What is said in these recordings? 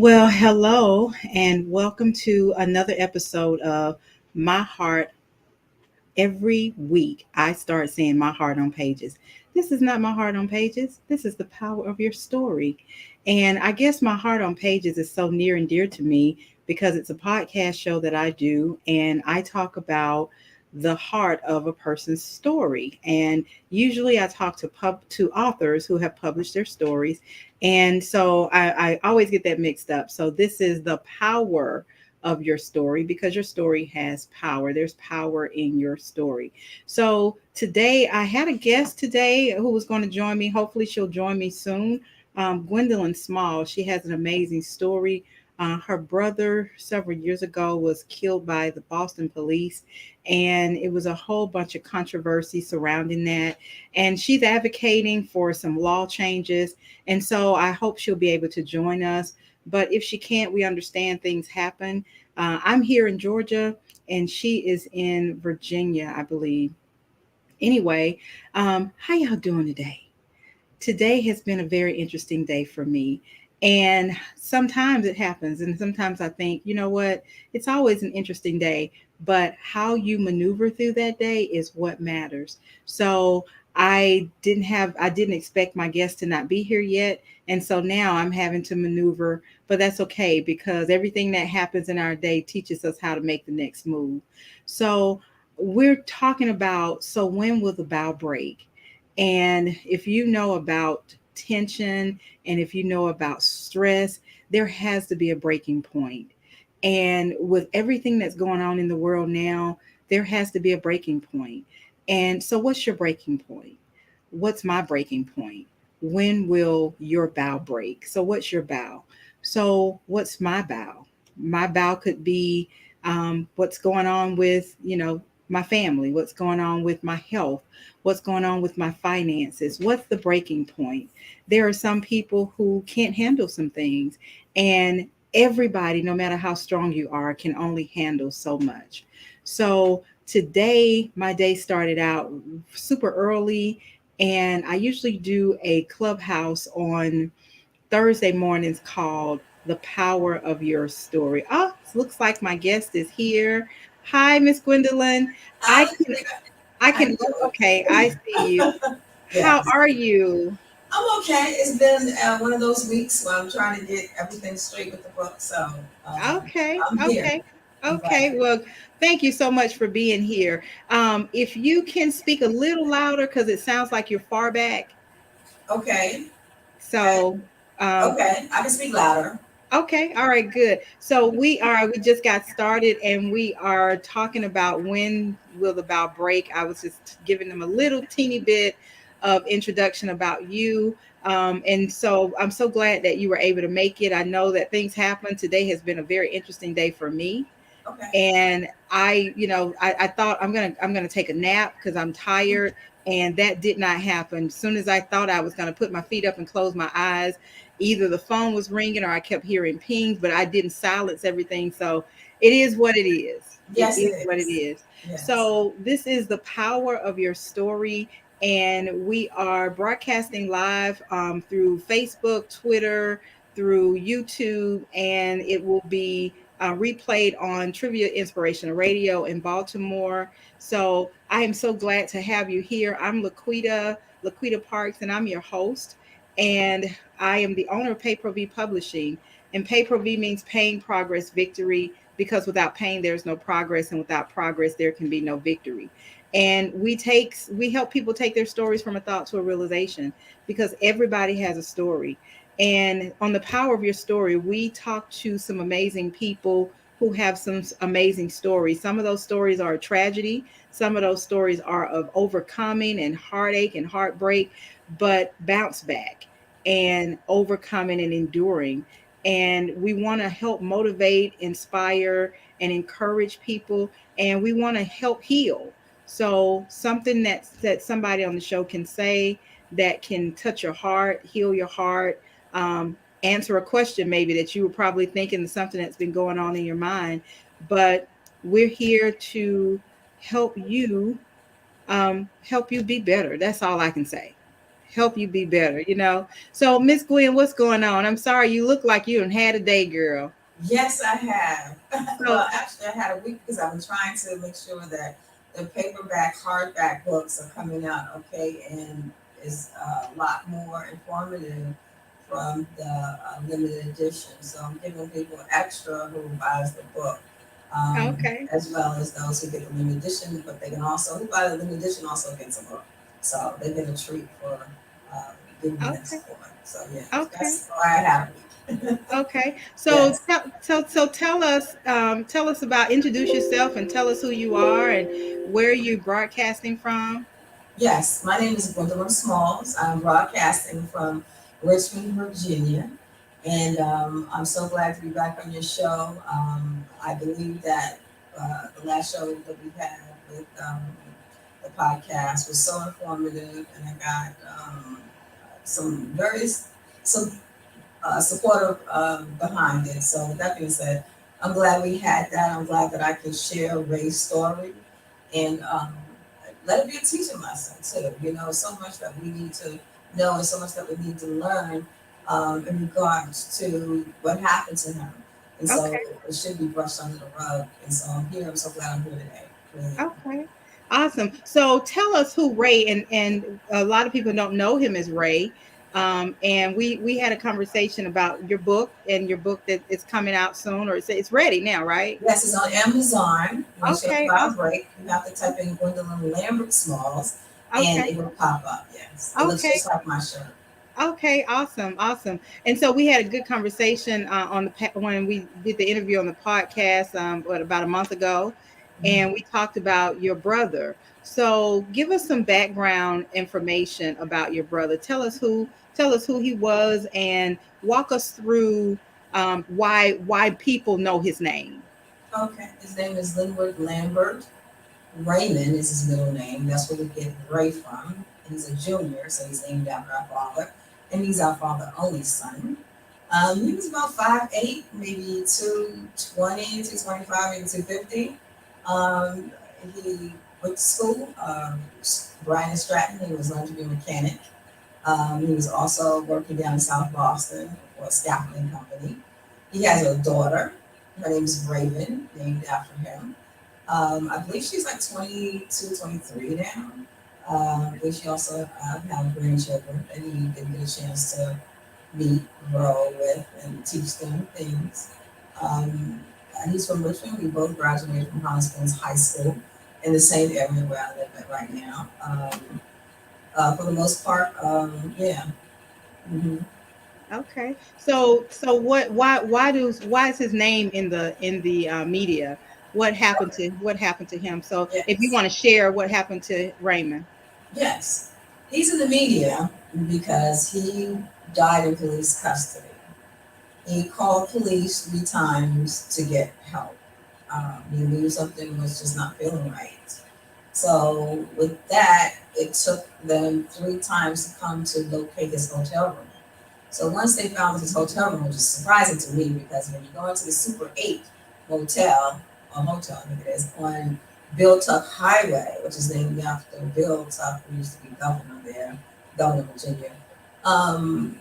Well, hello, and welcome to another episode of My Heart. Every week, I start saying My Heart on Pages. This is not My Heart on Pages. This is the power of your story. And I guess My Heart on Pages is so near and dear to me because it's a podcast show that I do, and I talk about the heart of a person's story. And usually I talk to authors who have published their stories, and so I always get that mixed up. So this is the power of your story because your story has power. There's power in your story. So today I had a guest today who was going to join me. Hopefully she'll join me soon. Gwen Smalls. She has an amazing story. Her brother several years ago was killed by the Boston police, and it was a whole bunch of controversy surrounding that. And she's advocating for some law changes. And so I hope she'll be able to join us. But if she can't, we understand things happen. I'm here in Georgia, and she is in Virginia, I believe. Anyway, how y'all doing today? Today has been a very interesting day for me. And sometimes it happens. And sometimes I think, you know what? It's always an interesting day, but how you maneuver through that day is what matters. So I didn't expect my guest to not be here yet. And so now I'm having to maneuver, but that's okay because everything that happens in our day teaches us how to make the next move. So we're talking about, so when will the bow break? And if you know about tension and if you know about stress, there has to be a breaking point. And with everything that's going on in the world now, there has to be a breaking point. And so, what's your breaking point? What's my breaking point? When will your bow break? So, what's your bow? So, what's my bow? My bow could be what's going on with, my family, what's going on with my health, what's going on with my finances, what's the breaking point. There are some people who can't handle some things, and everybody, no matter how strong you are, can only handle so much. So today my day started out super early, and I usually do a clubhouse on Thursday mornings called The Power of Your Story. Oh, looks like my guest is here. Hi, Miss Gwendolyn. I Hi, can I how can you doing? okay, I see you. How Yes, are you? I'm okay. It's been one of those weeks where I'm trying to get everything straight with the book, so Okay, I'm here. okay. I'm glad. Okay, well, thank you so much for being here. If you can speak a little louder because it sounds like you're far back. Okay, okay, So, um, okay. I can speak louder. okay, all right, good. So we just got started and we are talking about when will the bow break. I was just giving them a little teeny bit of introduction about you. And so I'm so glad that you were able to make it. I know that things happen. Today has been a very interesting day for me. Okay. And I thought I'm gonna take a nap because I'm tired, and that did not happen. As soon as I thought I was gonna put my feet up and close my eyes, either the phone was ringing or I kept hearing pings, but I didn't silence everything. So it is what it is. It Yes, is it what it is. is. Yes. So this is the power of your story. And we are broadcasting live through Facebook, Twitter, through YouTube, and it will be replayed on Trivia Inspirational Radio in Baltimore. So I am so glad to have you here. I'm LaQuita Parks, and I'm your host. And I am the owner of Pay Pro V Publishing. And Pay Pro V means pain, progress, victory, because without pain, there's no progress. And without progress, there can be no victory. And we help people take their stories from a thought to a realization because everybody has a story. And on the power of your story, we talk to some amazing people who have some amazing stories. Some of those stories are a tragedy, some of those stories are of overcoming and heartache and heartbreak, but bounce back and overcoming and enduring. And we want to help motivate, inspire, and encourage people. And we want to help heal. So something that somebody on the show can say that can touch your heart, heal your heart, answer a question maybe that you were probably thinking something that's been going on in your mind. But we're here to help you help you be better. That's all I can say. help you be better, you know. So Miss Gwen, what's going on? I'm sorry, you look like you done had a day, girl. Yes, I have. So Well, actually, I had a week because I've been trying to make sure that the paperback, hardback books are coming out okay and is a lot more informative from the limited edition. So I'm giving people extra who buys the book, okay. as well as those who get the limited edition. But they can also, who buy the limited edition, also gets a book. So they get a treat for uh, giving me that Okay. support. So yeah, Okay. that's why I have a week. Okay. So Yes. tell us about, introduce yourself and tell us who you are and where you broadcasting from. Yes, my name is Gwen Smalls. I'm broadcasting from Richmond, Virginia, and I'm so glad to be back on your show. I believe that the last show that we had with the podcast was so informative, and I got some very some supportive behind it. So with that being said, I'm glad we had that. I'm glad that I could share Ray's story and let it be a teaching lesson too. You know, so much that we need to know and so much that we need to learn in regards to what happened to him. And so Okay. it should be brushed under the rug. And so I'm here. I'm so glad I'm here today. Really am. Okay. Awesome. So tell us who Ray, and a lot of people don't know him as Ray. And we had a conversation about your book, and your book that is coming out soon, or it's ready now, right? Yes, it's on Amazon. Once you Okay, buy a awesome. break, you have to type in Gwendolyn Lambert Smalls and Okay. it will pop up. Yes. It looks Okay. just like my shirt. Okay, awesome, awesome. And so we had a good conversation on when we did the interview on the podcast, about a month ago, and we Mhm. talked about your brother. So give us some background information about your brother. Tell us who he was, and walk us through why people know his name. Okay. His name is Linwood Lambert. Raymond is his middle name. That's where we get Ray from. And he's a junior, so he's named after our father. And he's our father only son. He was about 5'8", maybe 220, 225, maybe 250. Um, he went to school, Brian and Stratton. He was learning to be a mechanic. He was also working down in South Boston for a scaffolding company. He has a daughter. Her name is Raven, named after him. I believe she's like 22, 23 now. I believe she also have grandchildren that he didn't get a chance to meet, grow with, and teach them things. Um, he's from Richmond. We both graduated from Holland Springs High School in the same area where I live at right now. For the most part, yeah. Hmm. Okay. So why is his name in the media? What happened to him? So if you Yes. want to share what happened to Raymond. Yes. He's in the media because he died in police custody. He called police 3 times to get help. He knew something was just not feeling right. So with that, it took them 3 times to come to locate his hotel room. So once they found his hotel room, which is surprising to me because when you go into the Super 8 motel, or hotel, I think it is, on Bill Tuck Highway, which is named after Bill Tuck, who used to be governor there, governor of Virginia. Um,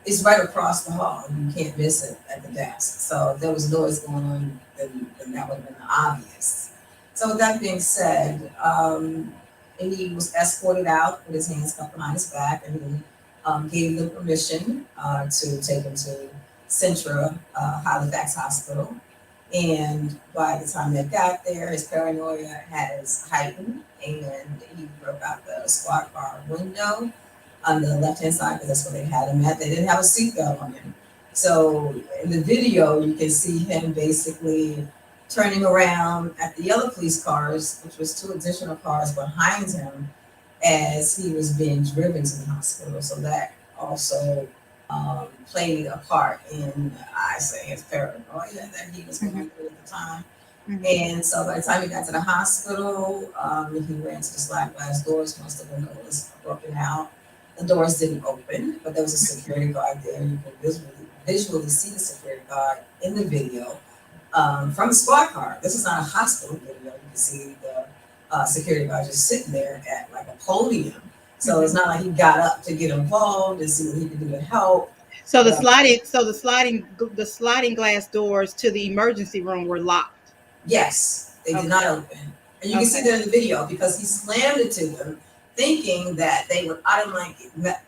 it's right across the hall. You can't miss it at the desk. So if there was noise going on, then that would have been obvious. So with that being said, he was escorted out with his hands cuffed behind his back, and he gave them permission to take him to Centra Halifax Hospital. And by the time they got there, his paranoia has heightened, and he broke out the squad car window on the left hand side because that's where they had him at. They didn't have a seatbelt on him. So in the video, you can see him basically turning around at the other police cars, which was 2 additional cars behind him as he was being driven to the hospital. So that also played a part in, I say, his paranoia that he was Hmm. going through at the time. Hmm. And so by the time he got to the hospital, he ran to the slide glass doors. Most of the window was broken out. The doors didn't open, but there was a security guard there. You can visually see the security guard in the video from the squad car. This is not a hospital video. You can see the security guard just sitting there at like a podium. So it's not like he got up to get involved and see what he could do to help. So But the sliding glass doors to the emergency room were locked. yes, they did not Okay. open. And you can see Okay. that in the video because he slammed it to them, thinking that they would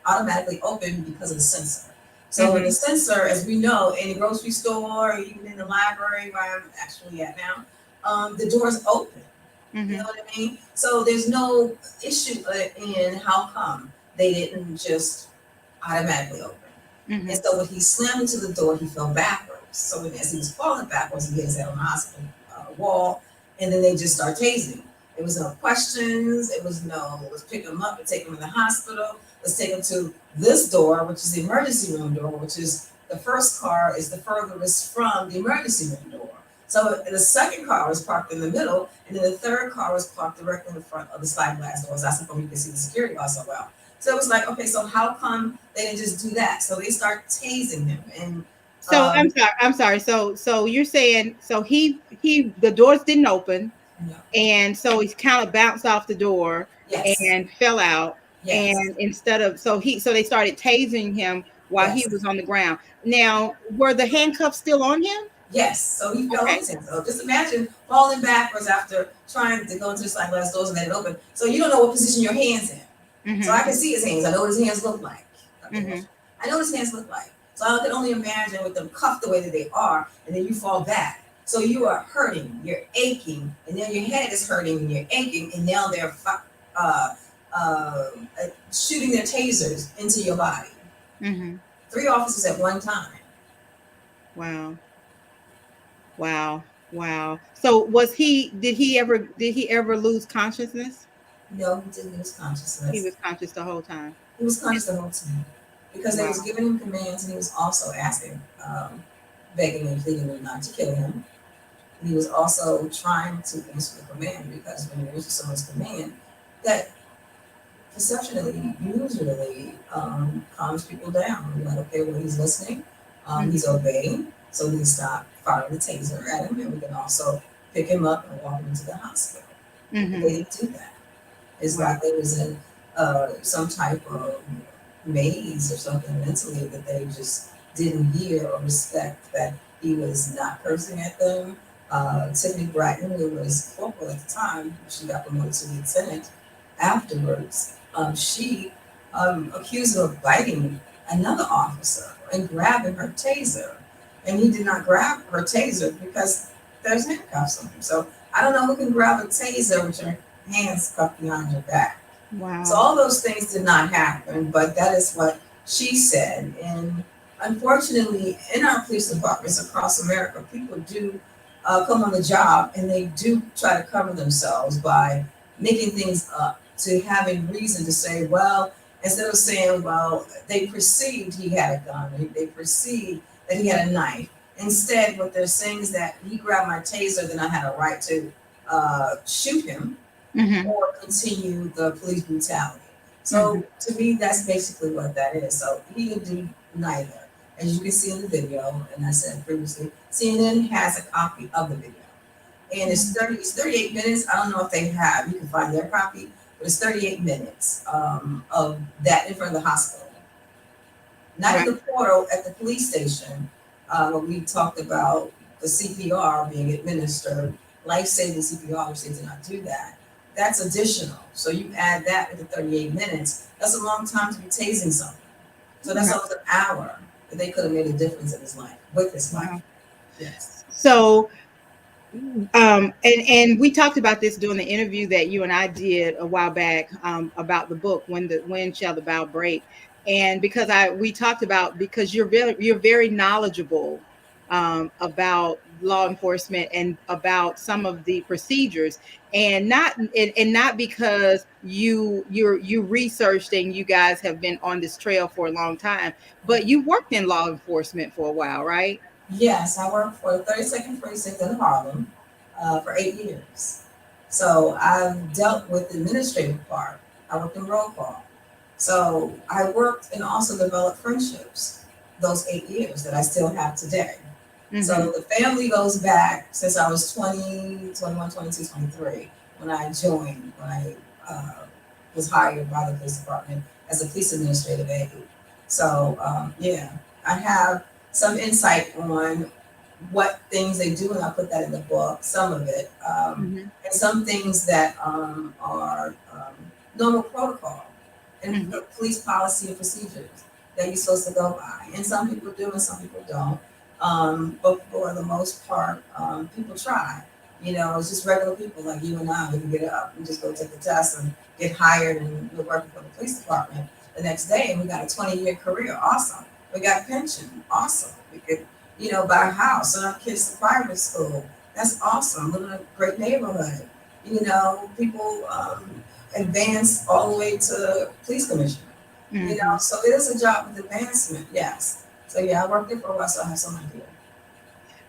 automatically open because of the sensor. So in the Mhm. sensor, as we know, in the grocery store, even in the library where I'm actually at now, the doors open. You know Mhm. what I mean? So there's no issue in how come they didn't just automatically open. And Mhm. so when he slammed into the door, he fell backwards. So as he was falling backwards, he hit his head on the hospital wall, and then they just start tasing. There was no questions. It was no, let's pick him up and take him to the hospital. Let's take him to this door, which is the emergency room door, which is the first car is the furthest from the emergency room door. So the second car was parked in the middle, and then the third car was parked directly in the front of the sliding glass doors. That's how you can see the security guard so well. So it was like, okay, so how come they didn't just do that? So they start tasing him, and So um, I'm sorry. So you're saying so he the doors didn't open, no, and so he's kind of bounced off the door yes, and fell out. yes, And instead of so they started tasing him while he yes, was on the ground. Now, were the handcuffs still on him? yes. So he fell on Okay. his hands. So just imagine falling backwards after trying to go into the sliding glass doors and then it opened. So you don't know what position your hands in. So I Mhm. can see his hands. I know what his hands look like. Mhm. I know what his hands look like. So I can only imagine with them cuffed the way that they are, and then you fall back. So you are hurting, you're aching, and then your head is hurting and you're aching, and now they're uh, uh, shooting their tasers into your body. Mhm. 3 officers at one time. Wow. Wow. Wow. So was he did he ever lose consciousness? No, he didn't lose He consciousness. was conscious the whole time. He was conscious the whole time because they was Wow. giving him commands, and he was also asking, begging and pleading them not to kill him. And he was also trying to answer the command because when you answer someone's command, that perceptionally usually calms people down. You're like, okay, well, he's listening, he's Mhm. obeying, so we can stop firing the taser at him, and we can also pick him up and walk him into the hospital. But they Mhm. didn't do that. It's Wow. like they was in some type of maze or something mentally that they just didn't hear or respect that he was not cursing at them. Tiffany Bratton, who was corporal at the time, she got promoted to lieutenant afterwards. She accused him of biting another officer and grabbing her taser. And he did not grab her taser because there's handcuffs on him. So I don't know who can grab a taser with your hands cuffed behind your back. So Wow. all those things did not happen, but that is what she said. And unfortunately, in our police departments across America, people do come on the job and they do try to cover themselves by making things up, to having reason to say, well, instead of saying, well, they perceived he had a gun, they perceived that he had a knife. Instead, what they're saying is that he grabbed my taser, then I had a right to shoot him Mhm. or continue the police brutality. Mhm. So to me, that's basically what that is. So he didn't do neither. As you can see in the video, and I said previously, CNN has a copy of the video. And it's 38 minutes. I don't know if they have, you can find their copy, but it's 38 minutes of that in front of the hospital. Not Wow. in the portal at the police station, where we talked about the CPR being administered, life-saving CPR, which they did not do that. That's additional. So you add that with the 38 minutes. That's a long time to be tasing someone. So that's Wow. almost an hour that they could have made a difference in his life, with his life. Wow. Yes. So and we talked about this during the interview that you and I did a while back about the book when shall the bow break, and because I we talked about because you're very knowledgeable about law enforcement and about some of the procedures, and not because you researched and you guys have been on this trail for a long time, but you worked in law enforcement for a while, right? Yes, I worked for the 32nd Precinct in Harlem for 8 years. So I've dealt with the administrative part. I worked in roll call. So I worked and also developed friendships those 8 years that I still have today. Mm-hmm. So the family goes back since I was 20, 21, 22, 23 when I joined, when I was hired by the police department as a police administrative aide. So yeah, I have some insight on what things they do, and I put that in the book, some of it, Hmm. and some things that are normal protocol and Hmm. police policy and procedures that you're supposed to go by. And some people do, and some people don't. But for the most part, people try. You know, it's just regular people like you and I. We can get up and just go take the test and get hired, and we're working for the police department the next day, and we got a 20-year career. Awesome. We got pension. Awesome. We could, buy a house, send our kids to private school. That's awesome. Live in a great neighborhood. People advance all the way to police commissioner. Hmm. So it is a job with advancement, yes. So yeah, I worked there for a while, so I have some idea.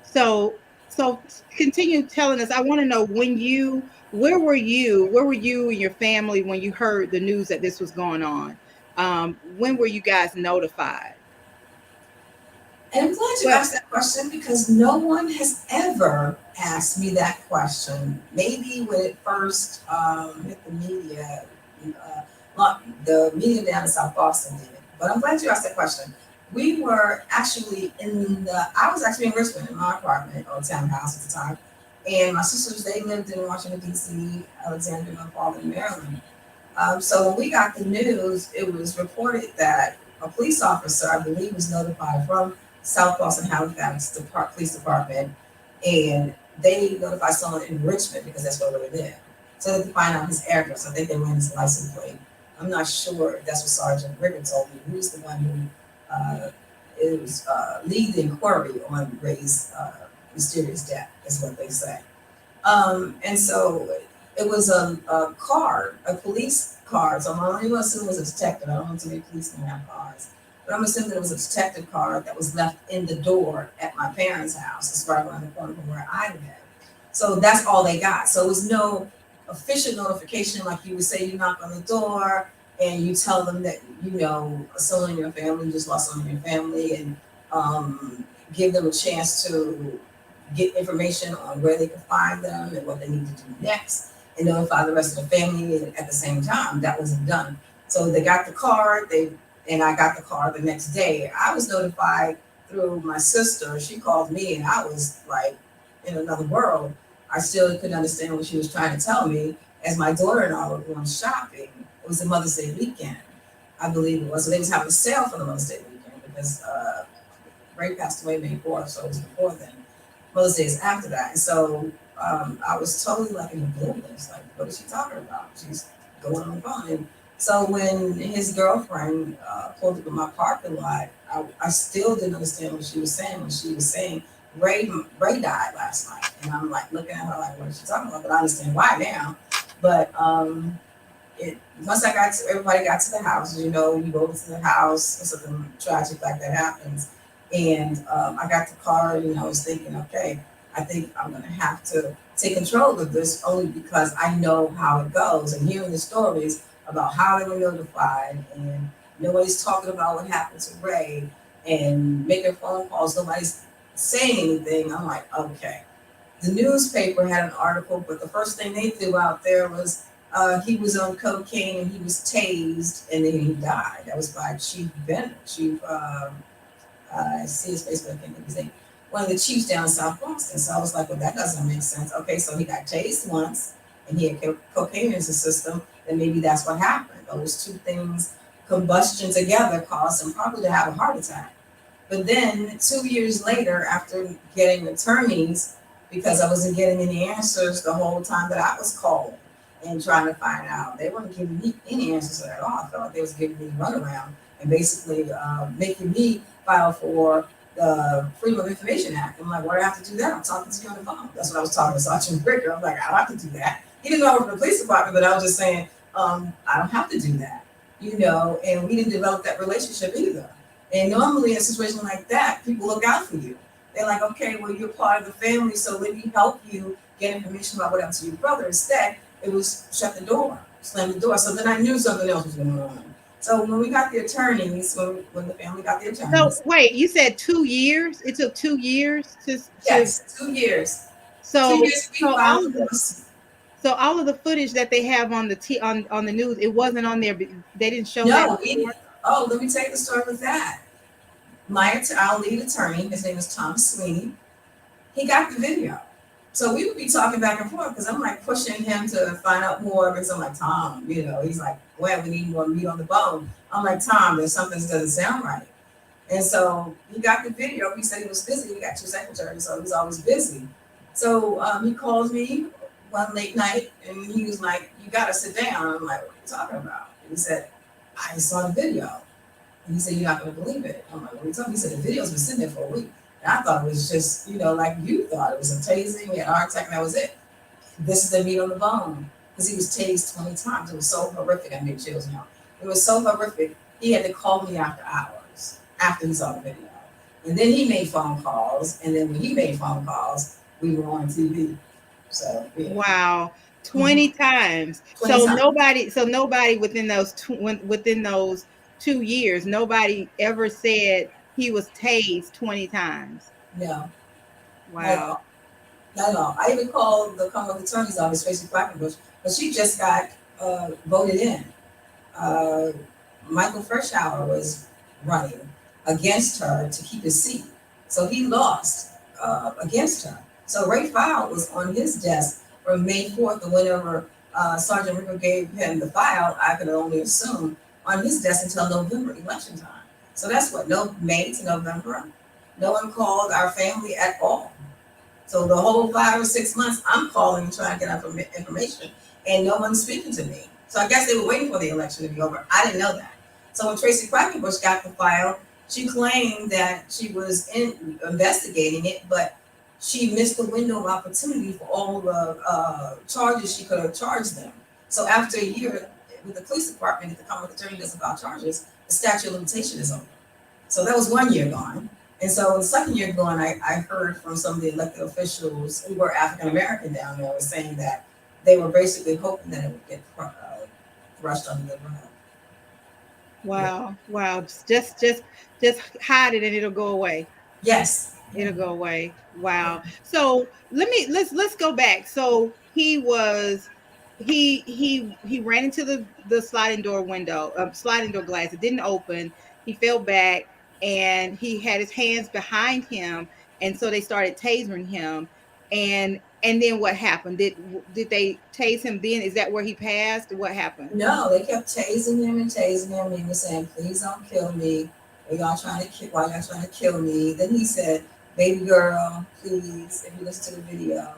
So, so continue telling us. I want to know where were you and your family when you heard the news that this was going on? When were you guys notified? And I'm glad you Well, asked that question because no one has ever asked me that question. Maybe when it first hit the media, the media down in South Boston did it. But I'm glad you asked that question. I was actually in Richmond in my apartment or townhouse at the time. And my sisters, they lived in Washington, D.C., Alexandria, my father in Maryland. So when we got the news, it was reported that a police officer, I believe, was notified from South Boston Halifax Police Department, and they notified someone in Richmond because that's where we live. So they could find out his address. I think they ran his license plate. I'm not sure if that's what Sergeant Ricker told me. He was the one who lead the inquiry on Ray's mysterious death, is what they say. And so it was a card, a police card. So I'm only going to assume it was a detective. I don't know too many policemen have cards. But I'm assuming it was a detective card that was left in the door at my parents' house. It's right around the corner from where I live. So that's all they got. So it was no official notification like you would say you knock on the door and you tell them that, someone in your family just lost someone in your family, and give them a chance to get information on where they could find them and what they need to do next, and notify the rest of the family at the same time. That wasn't done. So they got the card, and I got the card the next day. I was notified through my sister. She called me, and I was like in another world. I still couldn't understand what she was trying to tell me. As my daughter and I were going shopping, it was a Mother's Day weekend, I believe it was. So they was having a sale for the Mother's Day weekend because Ray passed away May 4th, so it was before then. Mother's Day is after that. And so I was totally like in the wilderness. Like, what is she talking about? She's going on the phone. And so when his girlfriend pulled up in my parking lot, I still didn't understand what she was saying when she was saying, Ray died last night. And I'm like looking at her like, what is she talking about? But I understand why now. But once everybody got to the house, you go to the house, and something tragic like that happens. And I got the card, and I was thinking, okay, I think I'm going to have to take control of this only because I know how it goes. And hearing the stories about how they were notified, and nobody's talking about what happened to Ray, and making phone calls, nobody's saying anything. I'm like, okay. The newspaper had an article, but the first thing they threw out there was he was on cocaine and he was tased and then he died. That was by Chief Bennett. I see his face, but I can't think of his name. One of the chiefs down in South Boston. So I was like, well, that doesn't make sense. Okay, so he got tased once and he had cocaine in his system, then maybe that's what happened. Those two things, combustion together, caused him probably to have a heart attack. But then 2 years later, after getting attorneys, because I wasn't getting any answers the whole time that I was calling and trying to find out, they weren't giving me any answers at all. I felt like they was giving me a runaround and basically making me file for the Freedom of Information Act. I'm like, why do I have to do that? I'm talking to you on the phone. That's what I was talking to Sergeant Bricker. I'm like, I don't have to do that. He didn't know I worked for the police department, but I was just saying, I don't have to do that. And we didn't develop that relationship either. And normally in a situation like that, people look out for you. They're like, okay, well, you're part of the family, so let me help you get information about what happened to your brother. Instead, it was shut the door, slam the door. So then I knew something else was going on. So when we got the attorneys, when the family got the so attorneys, wait, you said 2 years? It took 2 years to yes, 2 years. Two so years we so filed all the of the lawsuit. So all of the footage that they have on on the news, it wasn't on there. They didn't show that No, before. oh, let me tell you the story with that. Our lead attorney, his name is Tom Sweeney, he got the video. So we would be talking back and forth because I'm like pushing him to find out more because I'm like, Tom, he's like, well, we need more meat on the bone. I'm like, Tom, there's something that doesn't sound right. And so he got the video. He said he was busy. He got two secretaries, so he was always busy. So he calls me one late night and he was like, you got to sit down. I'm like, what are you talking about? And he said, I saw the video. And he said, you're not going to believe it. I'm like, what are you talking about? He said, the video's been sitting there for a week. And I thought it was just, like you thought. It was a tasing, he had a heart attack, and that was it. This is the meat on the bone. Because he was tased 20 times. It was so horrific. I made chills now. It was so horrific. He had to call me after hours, after he saw the video. And then he made phone calls. And then when he made phone calls, we were on TV. So, yeah. Wow. Mhm. 20 times. 20 times. Nobody within those 2 years, nobody ever said he was tased 20 times. No, not at Wow. all. Not at all. I even called the Commonwealth Attorney's Office, Tracy Quackenbush, but she just got voted in. Uh, Michael Freshour was running against her to keep his seat. So he lost against her. So Ray File was on his desk from May 4th, and whenever Sergeant Ricker gave him the file, I could only assume, on his desk until November election time. So that's what, no May to November. No one called our family at all. So the whole 5 or 6 months, I'm calling trying to get information, and no one's speaking to me. So I guess they were waiting for the election to be over. I didn't know that. So when Tracy Quackenbush got the file, she claimed that she was investigating it, but she missed the window of opportunity for all the charges she could have charged them. So after a year with the police department, if the Commonwealth Attorney doesn't file charges, the statute of limitation is over. So that was 1 year gone. And so the second year going, I heard from some of the elected officials who were African American down there was saying that they were basically hoping that it would get brushed under the rug. Yeah. Wow. Wow. Just hide it and it'll go away. Yes. It'll go away. Wow. Yeah. So let's go back. So he ran into the sliding door window, sliding door glass. It didn't open. He fell back and he had his hands behind him, and so they started tasering him. And then what happened? Did they tase him then? Is that where he passed? What happened? No, they kept tasing him and tasing him. And he was saying, "Please don't kill me. Why y'all trying to kill me?" Then he said, "Baby girl, please." If you listen to the video,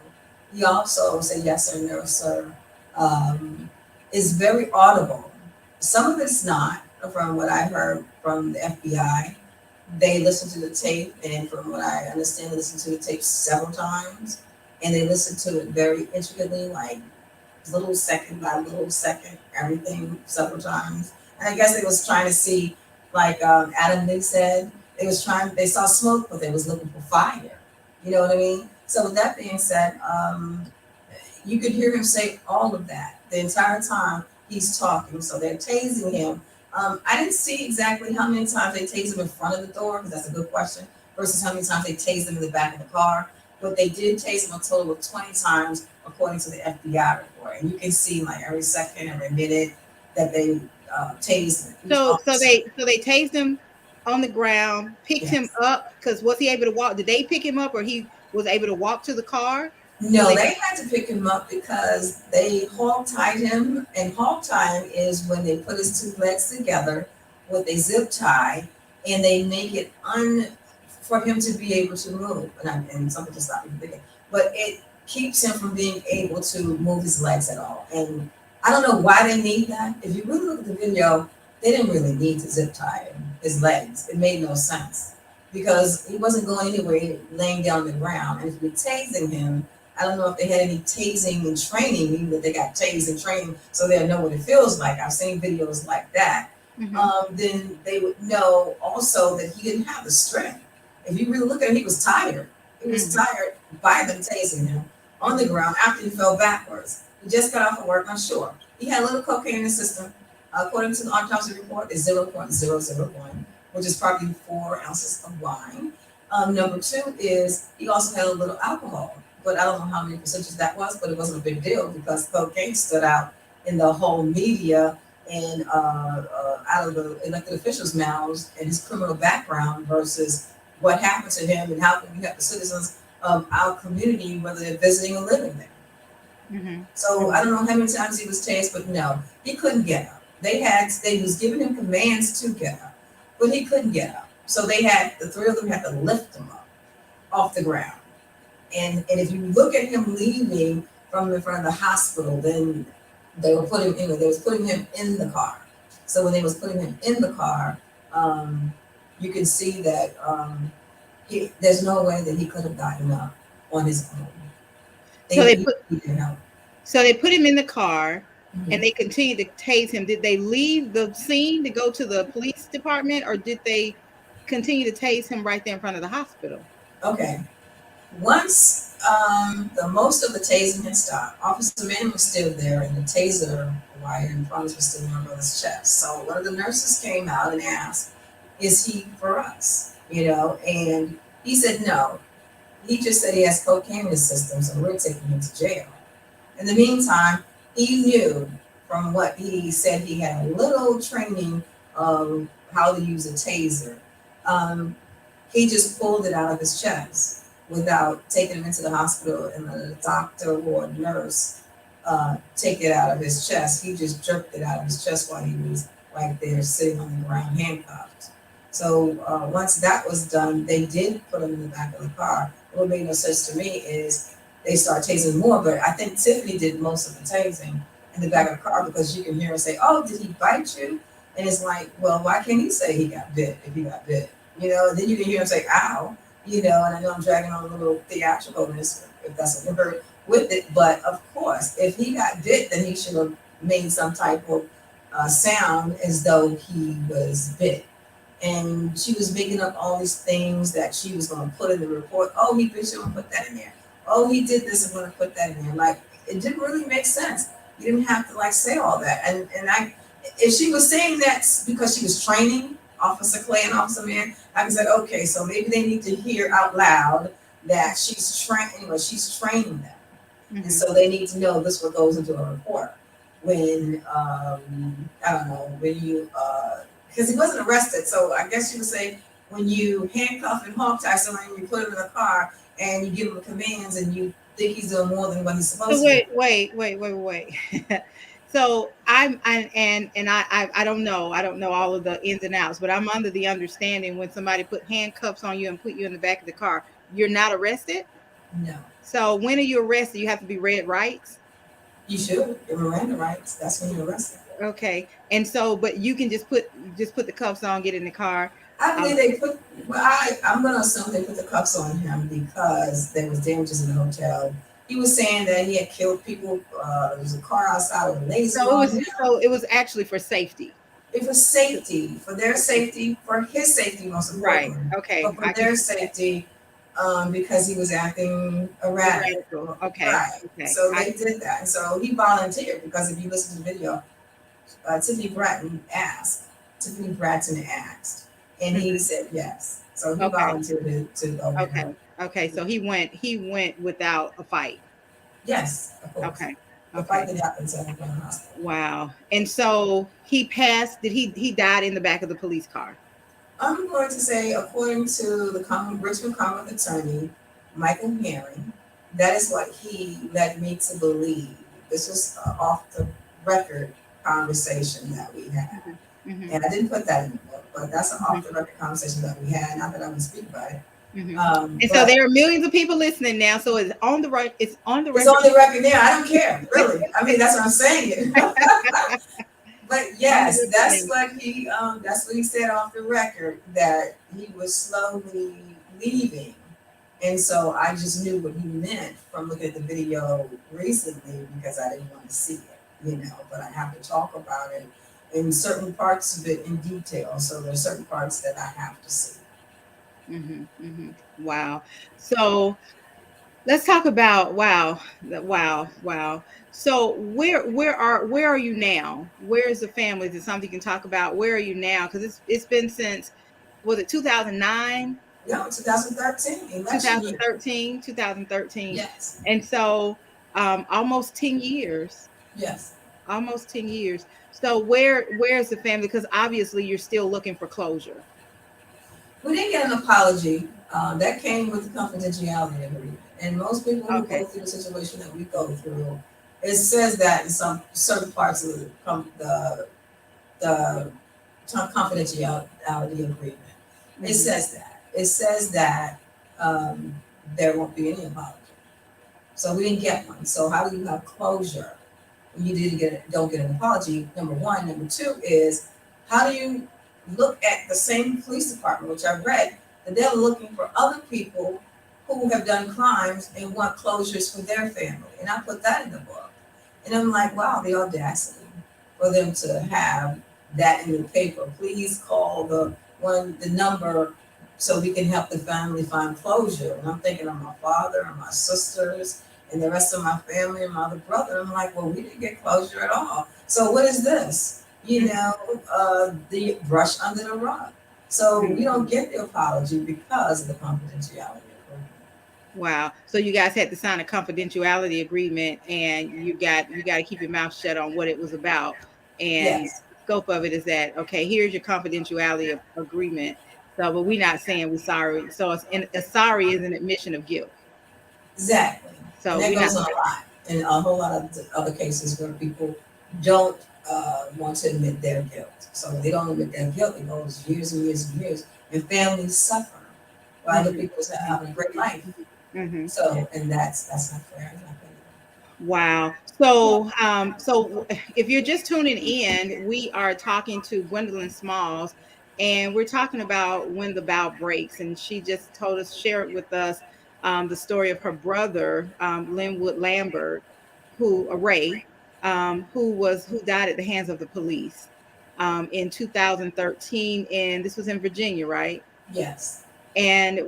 he also said, "Yes sir, no sir." It's very audible. Some of it's not, from what I heard from the FBI. They listened to the tape, and from what I understand, they listened to the tape several times, and they listened to it very intricately, like little second by little second, everything several times. And I guess they was trying to see, like Adam Lee said, they saw smoke, but they was looking for fire. You know what I mean? So with that being said, you could hear him say all of that the entire time he's talking. So they're tasing him. I didn't see exactly how many times they tased him in front of the door, because that's a good question, versus how many times they tased him in the back of the car. But they did tase him a total of 20 times, according to the FBI report. And you can see, like, every second, every minute that they tased him. So they tased him on the ground, picked him Yes. up, because was he able to walk? Did they pick him up, or he was able to walk to the car? So No, they they had to pick him up because they hog tied him, and hog tying is when they put his two legs together with a zip tie, and they make it for him to be able to move. And something just stopped me from thinking, but it keeps him from being able to move his legs at all. And I don't know why they need that. If you really look at the video, they didn't really need to zip tie his legs. It made no sense because he wasn't going anywhere, laying down on the ground. And if you're tasing him, I don't know if they had any tasing and training, meaning that they got tased and training so they'll know what it feels like. I've seen videos like that. Then they would know also that he didn't have the strength. If you really look at him, he was tired. He was tired by them tasing him on the ground after he fell backwards. He just got off of work, I'm sure. He had a little cocaine in his system. According to the autopsy report, it's 0.001, which is probably 4 ounces of wine. Number two is he also had a little alcohol, but I don't know how many percentages that was, but it wasn't a big deal because cocaine stood out in the whole media and out of the elected officials' mouths and his criminal background versus what happened to him and how can we help the citizens of our community, whether they're visiting or living there. Mm-hmm. So I Mm-hmm. don't know how many times he was tased, but no, he couldn't get up. They was giving him commands to get up, but he couldn't get up. So the three of them had to lift him up off the ground. And if you look at him leaving from in front of the hospital, then they was putting him in the car. So when they was putting him in the car, um, you can see that there's no way that he could have gotten up on his own. So they He put needed help. so they put him in the car and Mhm. they continued to tase him. Did they leave the scene to go to the police department, or did they continue to tase him right there in front of the hospital? Okay. Once the most of the tasing had stopped, Officer Manning was still there, and the taser wire and prongs was still in my brother's chest. So one of the nurses came out and asked, "Is he for us?" And he said no. He just said he has cocaine in his system, so we're taking him to jail. In the meantime, he knew from what he said he had a little training of how to use a taser. Um, he just pulled it out of his chest without taking him into the hospital and the doctor or nurse take it out of his chest. He just jerked it out of his chest while he was right there sitting on the ground handcuffed. So once that was done, they did put him in the back of the car. What made no sense to me is they start tasing more, but I think Tiffany did most of the tasing in the back of the car because you can hear her say, "Oh, did he bite you?" And it's like, well, why can't he say he got bit if he got bit? And then you can hear him say, "Ow," and I know I'm dragging on a little theatricalness, if that's a word, with it. But of course, if he got bit, then he should have made some type of sound as though he was bit. And she was making up all these things that she was going to put in the report. Oh, he bit you, I'm going to put that in there. Oh, he did this, I'm going to put that in there. Like, it didn't really make sense. You didn't have to, like, say all that. If she was saying that because she was training Officer Clay and Officer Man, I said, okay, so maybe they need to hear out loud that she's training them. And Mm-hmm. so they need to know this what goes into a report. When, I don't know, when you, because he wasn't arrested. So I guess you would say when you handcuff and hog tie someone and you put him in a car and you give him commands and you think he's doing more than what he's So supposed to be. wait. So I don't know all of the ins and outs, but I'm under the understanding when somebody put handcuffs on you and put you in the back of the car, you're not arrested. No, So when are you arrested? You have to be read rights. you should. Your Miranda rights. That's when you're arrested. Okay, and so but you can just put the cuffs on, get in the car. I Um, believe they put. Well, I'm going to assume they put the cuffs on him because there was damages in the hotel. He was saying that he had killed people. There was a car outside with a laser on him. so it was actually for safety. It was safety, for their safety, for his safety, most Right. importantly, Okay, but for I can their see that. safety, because he was acting erratic. Radical. Okay. Right. Okay. So they did that. And so he volunteered because if you listen to the video, Tiffany Bratton asked, and he Mhm. said yes. So he Okay. volunteered to go and Okay. help. Okay. So he went without a fight. Yes, of course. Okay. The fight Okay. that happened to him in the hospital. Wow. And so he passed. Did he died in the back of the police car? I'm going to say, according to the Richmond Common Attorney, Michael Herring, that is what he led me to believe. This was off the record conversation that we had. Hmm. Hmm. And I didn't put that in the book, but that's an Hmm. off the record conversation that we had. Not that I would speak about it. Hmm. Um, And so but there are millions of people listening now. So it's on the right. It's on the it's record. on the record now. I don't care, really. I mean, that's what I'm saying. But On the yes, record now. that's what he said off the record, that he was slowly leaving. And so I just knew what he meant from looking at the video recently because I didn't want to see it, but I have to talk about it in certain parts of it in detail. So there's certain parts that I have to see. Hmm. Hmm. Wow. So let's talk about wow. So where are you now? Where is the family? Is it something you can talk about? Where are you now? Because it's been since, was it 2009? No, 2013 election year. 2013, 2013. Yes, And so almost 10 years, yes. almost 10 years. So where's the family? Because obviously you're still looking for closure. We didn't get an apology. That came with the confidentiality agreement. And most people who Okay. go through the situation that we go through, it says that in some certain parts of the confidentiality agreement. It Hmm. says that. It says that um, there won't be any apology. So we didn't get one. So how do you have closure when you don't get an apology? Number one. Number two is how do you look at the same police department, which I read that they're looking for other people who have done crimes and want closures for their family. And I put that in the book. And I'm like, wow, the audacity for them to have that in the paper. Please call the number so we can help the family find closure. And I'm thinking of my father and my sisters and the rest of my family and my other brother. I'm like, well, we didn't get closure at all. So what is this? The brush under the rug. So we don't get the apology because of the confidentiality agreement. Wow. So you guys had to sign a confidentiality agreement, and you got to keep your mouth shut on what it was about. And Yes, the scope of it is that, okay, here's your confidentiality agreement. So, but we're not saying we're sorry. So and a sorry is an admission of guilt. exactly. And So that we're not. goes on a lot in a whole lot of other cases where people don't want to admit their guilt. So when they don't admit their guilt, it goes years and years and years, and families suffer while other Mhm, people are mhm, having a great life. mhm. So, and that's not fair. In my opinion. Wow. So if you're just tuning in, we are talking to Gwendolyn Smalls, and we're talking about when the bow breaks. And she just told us, shared with us the story of her brother, Linwood Lambert, Ray, who died at the hands of the police in 2013. And this was in Virginia, right? Yes. And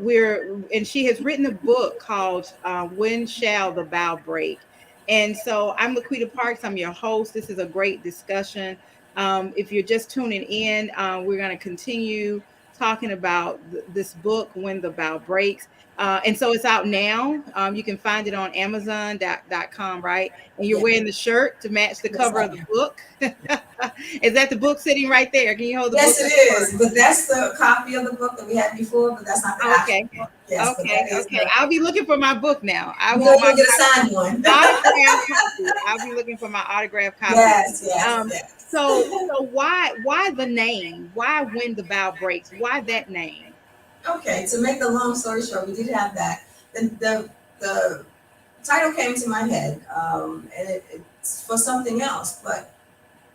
she has written a book called When Shall the Bow Break. And so I'm LaQuita Parks, I'm your host. This is a great discussion. If you're just tuning in, we're going to continue talking about this book, When the Bow Breaks. And so it's out now. You can find it on Amazon.com, right? And you're Yes. wearing the shirt to match the Yes, cover I of the am. book. Is that the book sitting right there? Can you hold the book Yes, it up for us? is. But that's the copy of the book that we had before, but that's not the actual Okay. book. Yes, but Okay, that is okay. the. I'll be looking for my book now. I You know, want my you'll get a signed one. autographed copy. I'll be looking for my autographed copy. Yes, yes, Um, yes. so why the name? Why When the Bow Breaks? Why that name? Okay, to make the long story short, we did have that. The title came to my head, and it's for something else. But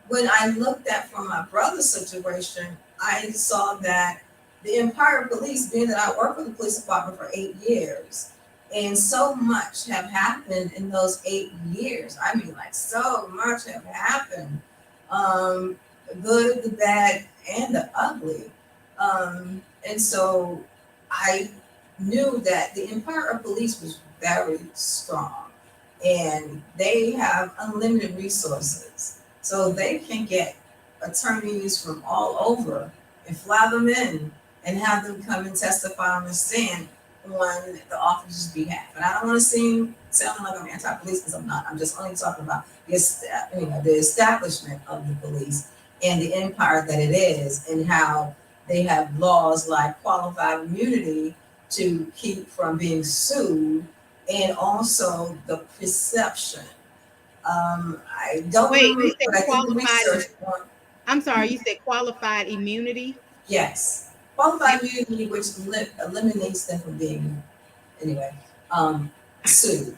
when I looked at from my brother's situation, I saw that the Empire Police, being that I worked for the police department for 8 years, and so much have happened in those 8 years. I mean, like so much have happened. The good, the bad, and the ugly. And so I knew that the Empire Police was very strong, and they have unlimited resources, so they can get attorneys from all over and fly them in and have them come and testify on the stand on the officer's behalf. And I don't want to seem sounding like I'm anti-police because I'm not. I'm just only talking about the establishment of the police and the empire that it is, and how they have laws like qualified immunity to keep from being sued, and also the perception. I don't Wait, you remember, said but I did the qualified. research on. I'm sorry, you said qualified immunity. Yes, qualified immunity, which eliminates them from being, anyway, um, sued.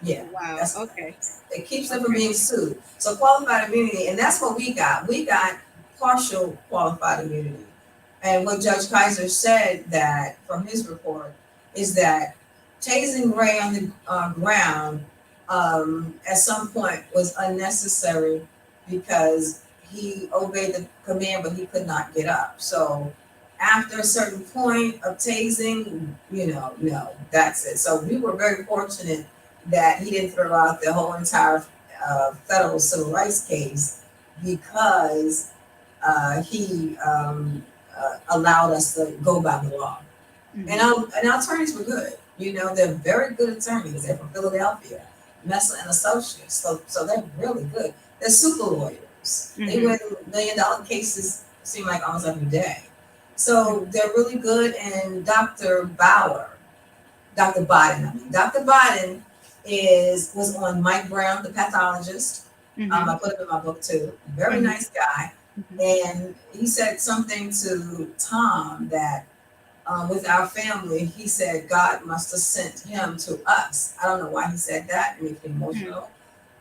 Yeah, Wow. that's what that Okay. is. It keeps them from Okay. being sued. So qualified immunity, and that's what we got. We got partial qualified immunity. And what Judge Kaiser said that from his report is that tasing Ray on the ground at some point was unnecessary because he obeyed the command, but he could not get up. So after a certain point of tasing, no, that's it. So we were very fortunate that he didn't throw out the whole entire federal civil rights case because he allowed us to go by the law. Mm-hmm. And our attorneys were good. You know, they're very good attorneys. They're from Philadelphia, Messer and Associates. So they're really good. They're super lawyers. They Mm-hmm. win $1 million cases seem like almost every day. So they're really good. And Dr. Biden, Dr. Biden was on Mike Brown, the pathologist. Mm-hmm. I put him in my book too. Very Mm-hmm. nice guy. Mm-hmm. And he said something to Tom that with our family, he said God must have sent him to us. I don't know why he said that. It made me emotional.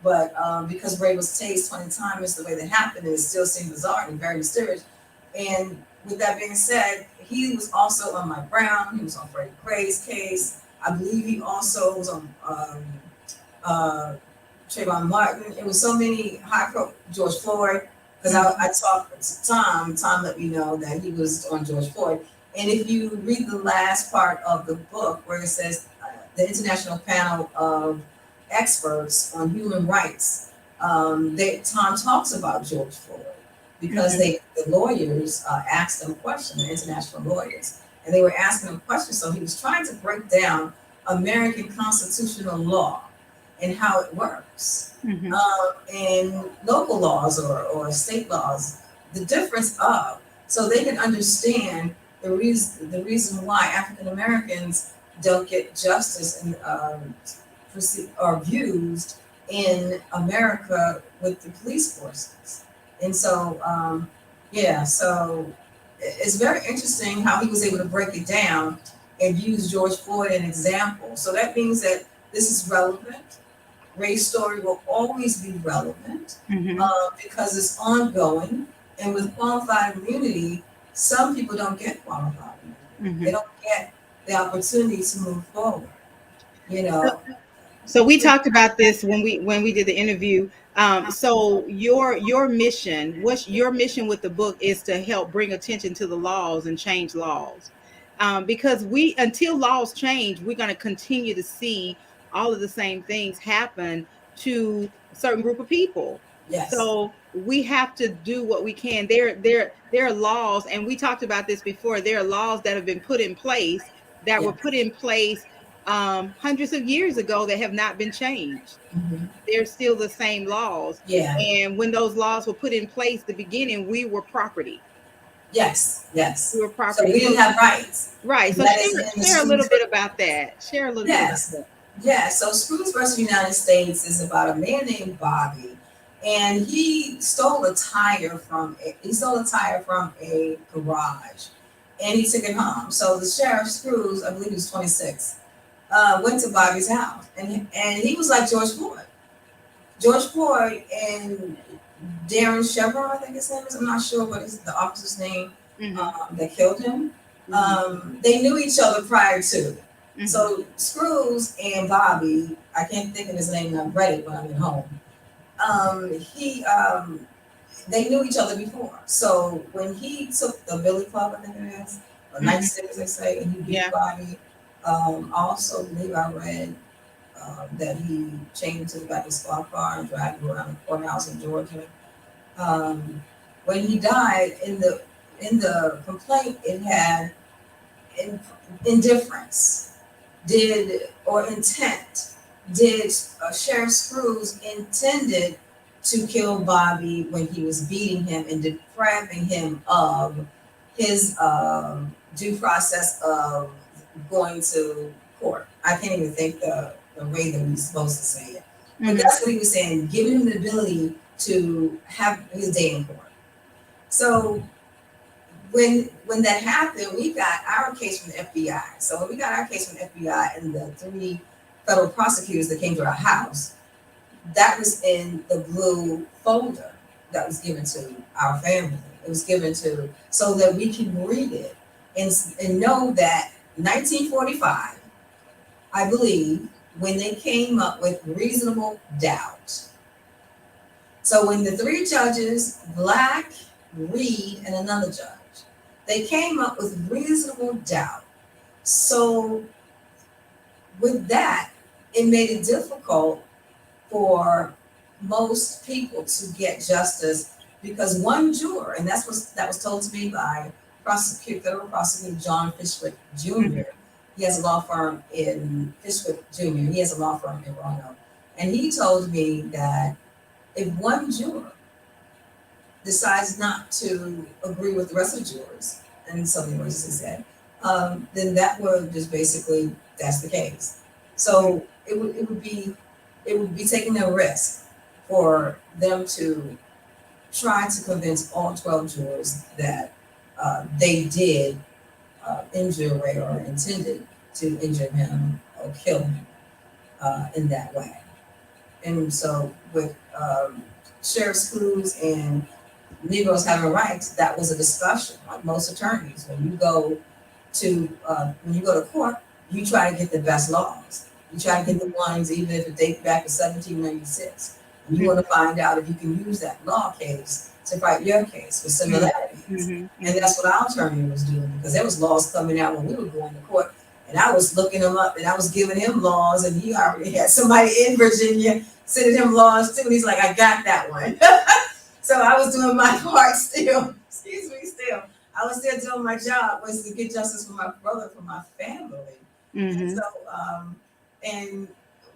But because Ray was tased 20 times the way that happened, and it still seemed bizarre and very mysterious. And with that being said, he was also on Mike Brown. He was on Freddie Gray's case. I believe he also was on uh, Trayvon Martin. It was so many George Floyd, because I talked to Tom. Tom let me know that he was on George Floyd. And if you read the last part of the book where it says the International Panel of Experts on Human Rights, Tom talks about George Floyd because Mm-hmm. the lawyers asked him questions, the international lawyers, and they were asking him questions. So he was trying to break down American constitutional law and how it works, Mm-hmm. and local laws or state laws, the difference of, so they can understand the reason why African Americans don't get justice and are abused in America with the police forces. And so, yeah, so it's very interesting how he was able to break it down and use George Floyd as an example. So that means that this is relevant. Ray's story will always be relevant Mm-hmm. because it's ongoing. And with qualified immunity, some people don't get qualified immunity. They Mm-hmm. don't get the opportunity to move forward. You know, So we talked about this when we did the interview. So your mission, what's your mission with the book, is to help bring attention to the laws and change laws, because we until laws change, we're going to continue to see all of the same things happen to a certain group of people. yes, So we have to do what we can. There are laws, and we talked about this before. There are laws that have been put in place that yeah, were put in place hundreds of years ago that have not been changed. hmm, They're still the same laws. yeah, And when those laws were put in place, the beginning, we were property. yes, We yes. were So property. we didn't So have rights. right. And So that is in the share a little Screws. bit about that. Share a little bit about Yes, that. yes. So Screws versus United States is about a man named Bobby, and he stole a tire from a garage, and he took it home. So the sheriff Screws, I believe he was 26, went to Bobby's house, and he was like George Floyd. George Floyd and Darren Chevron, I think his name is. I'm not sure what is the officer's name Mm-hmm. that killed him. Mm-hmm. They knew each other prior to. Mm-hmm. So Screws and Bobby, I can't think of his name. I've read it when I'm at home. He They knew each other before. So when he took the Billy Club, I think it is, or Mm-hmm. nightstick as they say, and he beat Yeah. Bobby. I also believe I read that he chained him to the back of his squad car and dragged him around the courthouse in Georgia. Um, when he died, in the complaint, it had in, indifference, or intent. Did Sheriff Screws intended to kill Bobby when he was beating him and depriving him of his due process of going to court? I can't even think the way that we're supposed to say it. But Mm-hmm. that's what he was saying, giving him the ability to have his day in court. So when that happened, we got our case from the FBI. So when we got our case from the FBI and the 3 federal prosecutors that came to our house, that was in the blue folder that was given to our family. It was given to so that we can read it and know that 1945, I believe, when they came up with reasonable doubt. So when the 3 judges, Black, Reed, and another judge, they came up with reasonable doubt. So with that, it made it difficult for most people to get justice because one juror, and that was told to me by federal prosecutor John Fishwick Mhm. Jr. He has a law firm in Fishwick Jr. He has a law firm in Roanoke, and he told me that if one juror decides not to agree with the rest of the jurors, and so many words he said, then that would just basically that's the case. So it would be taking a risk for them to try to convince all 12 jurors that they did injure Ray or intended to injure him or kill him in that way. And so with Sheriff's crews and Negroes having rights, that was a discussion. Like most attorneys, when you go to court, you try to get the best laws. You try to get the ones even if it dates back to 1796. And you want to find out if you can use that law case to fight your case with similarities. Mhm. And Mhm. that's what our attorney was doing because there was laws coming out when we were going to court. And I was looking them up and I was giving him laws, and he already had somebody in Virginia sending him laws too. And he's like, I got that one. So I was doing my part still. Excuse me, still. I was still doing my job, was to get justice for my brother, for my family. And so, Mhm. and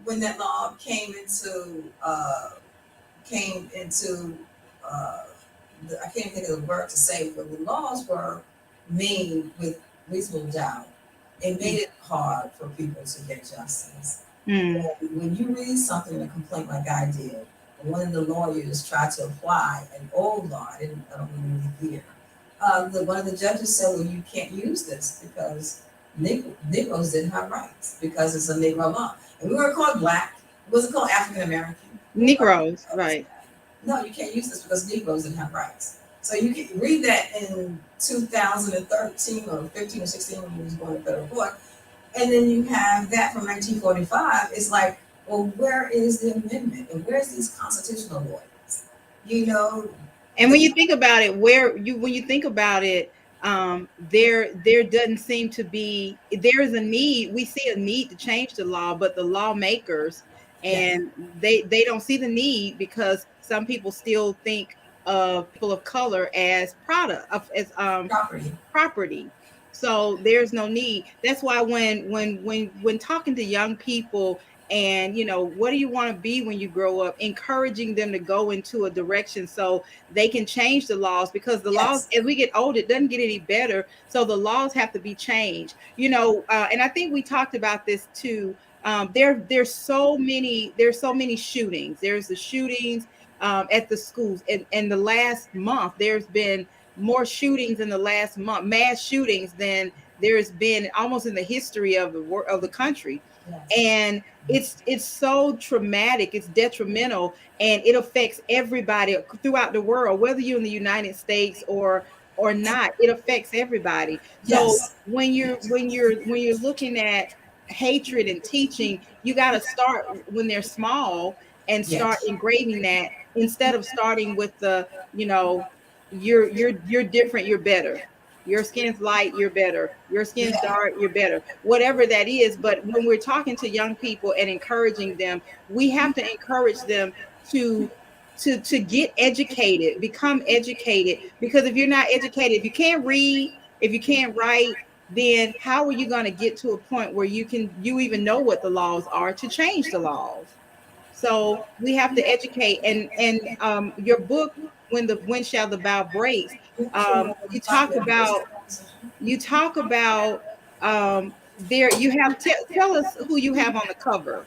when that law came into, uh, I can't think of the word to say, but the laws were made with reasonable doubt. It made it hard for people to get justice. Mhm. And when you read something in a complaint like I did, one of the lawyers tried to apply an old law. I don't remember the year. One of the judges said, "Well, you can't use this because Negroes didn't have rights because it's a Negro law, and we weren't called black. It wasn't called African American. We were called Negroes, Negroes. right? No, you can't use this because Negroes didn't have rights." So you can read that in 2013 or 15 or 16 when we was going to federal court, and then you have that from 1945. It's like, well, where is the amendment and where's these constitutional lawyers? You know, And the when you think about it, when you think about it, there doesn't seem to be, there is a need. We see a need to change the law, but the lawmakers, yes, and they don't see the need because some people still think of people of color as product of as property. property. So there's no need. That's why when talking to young people, and what do you want to be when you grow up, encouraging them to go into a direction so they can change the laws, because the laws, Yes, as we get older, it doesn't get any better, so the laws have to be changed. And I think we talked about this too. There's so many shootings. There's the shootings at the schools, and the last month there's been more shootings in the last month, mass shootings, than there's been almost in the history of the country. yes, And it's so traumatic, it's detrimental, and it affects everybody throughout the world, whether you're in the United States or not. It affects everybody. So yes, when you're looking at hatred and teaching, you got to start when they're small and start yes, engraving that, instead of starting with the you know you're different, you're better, your skin's light, you're better, your skin's yeah, dark, you're better, whatever that is. But when we're talking to young people and encouraging them, we have to encourage them to to get educated, become educated, because if you're not educated, if you can't read, if you can't write, then how are you going to get to a point where you even know what the laws are to change the laws? So we have to educate. And your book, when shall the bow breaks, you talk about there you have tell us who you have on the cover.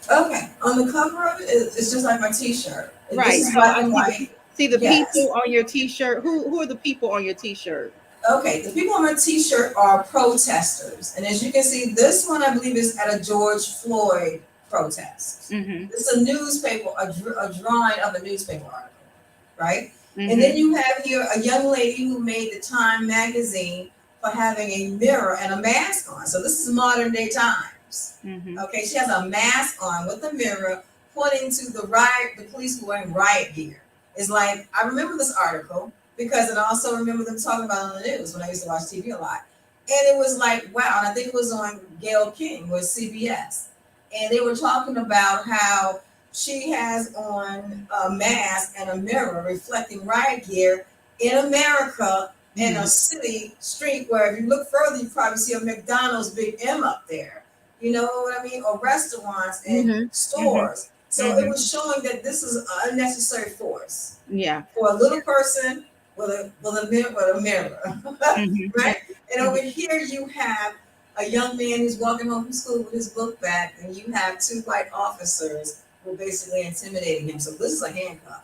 Okay, on the cover of it, it's just like my T-shirt. This Right. is So black I and white. see the Yes. people on your t-shirt. Who are the people on your t-shirt? Okay, the people on my T-shirt are protesters, and as you can see, this one I believe is at a George Floyd protest. Mm-hmm. It's a newspaper, a drawing of a newspaper article, right? And then Mm-hmm. you have here a young lady who made the Time magazine for having a mirror and a mask on. So this is modern day times. Mm-hmm. Okay, she has a mask on with a mirror pointing to the police who are wearing riot gear. It's like, I remember this article because and I also remember them talking about it on the news when I used to watch TV a lot. And it was like, wow, and I think it was on Gail King with CBS. And they were talking about how she has on a mask and a mirror reflecting riot gear in America in a Mhm. city street where if you look further, you probably see a McDonald's Big M up there. You know what I mean? Or restaurants and Mhm. Mhm. stores. So it Mhm. was showing that this is an unnecessary force Yeah. for a little person with a mirror, Mhm. right? And over Mhm. here you have a young man who's walking home from school with his book bag, and you have two white officers who are basically intimidating him. So this is a handcuff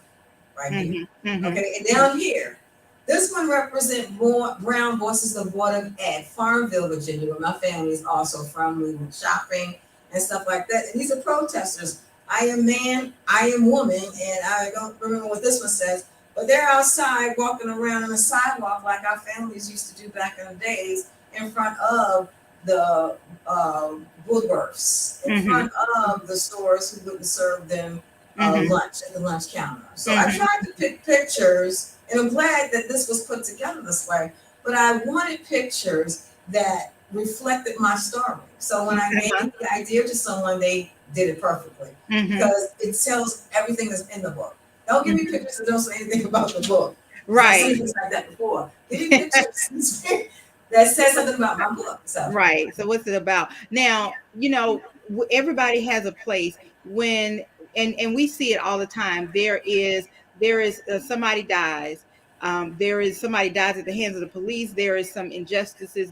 right here. Mhm. Mhm. Okay, and down here, this one represents more Brown Voices of Board of Ed, Farmville, Virginia, where my family is also from. We went shopping and stuff like that. And these are protesters. I am man, I am woman, and I don't remember what this one says, but they're outside walking around on the sidewalk like our families used to do back in the days in front of the Woodworths, in Mhm. front of the stores who wouldn't serve them Mhm. lunch at the lunch counter. So I Mhm. tried to pick pictures, and I'm glad that this was put together this way. But I wanted pictures that reflected my story. So when I Uh-huh. gave the idea to someone, they did it perfectly Mhm. because it tells everything that's in the book. Don't give me Mhm. pictures that don't say anything about the book because I've Right. seen things like that before. Give me pictures that says something about my book. So Right. So what's it about? Now, everybody has a place when and we see it all the time. There is somebody dies. There is somebody dies at the hands of the police. There is some injustices.